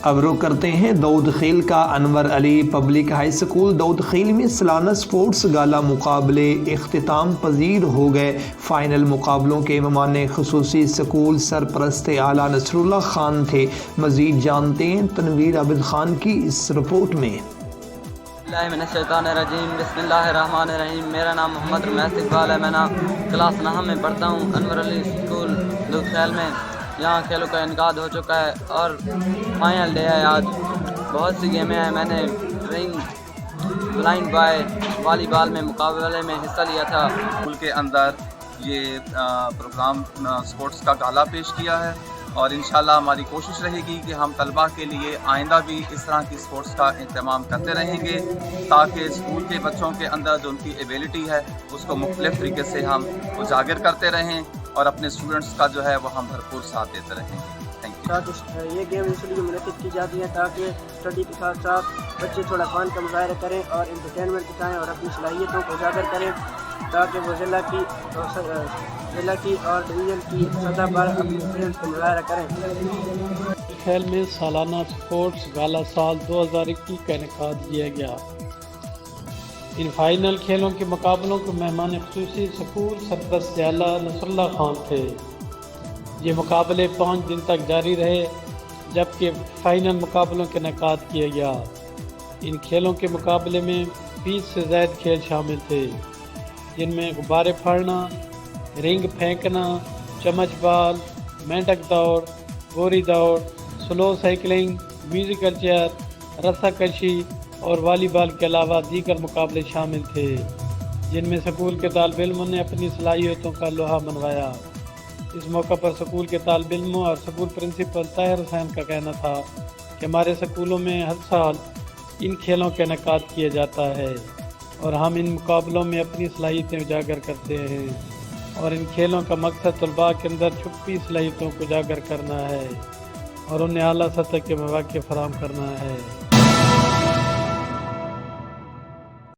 اب رخ کرتے ہیں دودھ خیل کا۔ انور علی پبلک ہائی اسکول دودھ خیل میں سالانہ سپورٹس گالا مقابلے اختتام پذیر ہو گئے۔ فائنل مقابلوں کے مہمان خصوصی اسکول سرپرست اعلیٰ نصر اللہ خان تھے۔ مزید جانتے ہیں تنویر عابد خان کی اس رپورٹ میں۔ بسم اللہ الرحمن الرحیم۔ میرا نام محمد رمیث اقبال ہے۔ میں کلاس 9 میں پڑھتا ہوں انور علی اسکول دودھ خیل میں۔ یہاں کھیلوں کا انعقاد ہو چکا ہے اور فائنل ڈے ہے آج۔ بہت سی گیمیں ہیں۔ میں نے رنگ، بلائنڈ بائے، والی بال میں مقابلے میں حصہ لیا تھا۔ اسکول کے اندر یہ پروگرام سپورٹس کا گالا پیش کیا ہے اور انشاءاللہ ہماری کوشش رہے گی کہ ہم طلباء کے لیے آئندہ بھی اس طرح کی سپورٹس کا اہتمام کرتے رہیں گے تاکہ اسکول کے بچوں کے اندر جو ان کی ایبیلٹی ہے اس کو مختلف طریقے سے ہم اجاگر کرتے رہیں اور اپنے اسٹوڈنٹس کا جو ہے وہ ہم بھرپور ساتھ دیتے رہیں گے۔ Thank you. یہ گیم اس لیے منعقد کی جاتی ہے تاکہ اسٹڈی کے ساتھ ساتھ بچے تھوڑا فن کا مظاہرہ کریں اور انٹرٹینمنٹ دکھائیں اور اپنی صلاحیتوں کو اجاگر کریں تاکہ وہ ضلع کی اور ڈویژن کی سطح پر اپنی اسکلز کا مظاہرہ کریں۔ کھیل میں سالانہ سپورٹس گالا سال 2021 کا انعقاد کیا گیا۔ ان فائنل کھیلوں کے مقابلوں کو مہمان خصوصی اسکول سرپرست اعلیٰ نصر اللہ خان تھے۔ یہ مقابلے 5 دن تک جاری رہے جبکہ فائنل مقابلوں کا انعقاد کیا گیا۔ ان کھیلوں کے مقابلے میں 20 سے زائد کھیل شامل تھے جن میں غبارے پھاڑنا، رنگ پھینکنا، چمچ بال، مینڈک دوڑ، گوری دوڑ، سلو سائیکلنگ، میوزیکل چیئر، رسہ کشی اور والی بال کے علاوہ دیگر مقابلے شامل تھے جن میں اسکول کے طالب علموں نے اپنی صلاحیتوں کا لوہا منوایا۔ اس موقع پر اسکول کے طالب علموں اور اسکول پرنسپل طاہر حسین کا کہنا تھا کہ ہمارے اسکولوں میں ہر سال ان کھیلوں کا انعقاد کیا جاتا ہے اور ہم ان مقابلوں میں اپنی صلاحیتیں اجاگر کرتے ہیں اور ان کھیلوں کا مقصد طلباء کے اندر چھپی صلاحیتوں کو اجاگر کرنا ہے اور انہیں اعلیٰ سطح کے مواقع فراہم کرنا ہے۔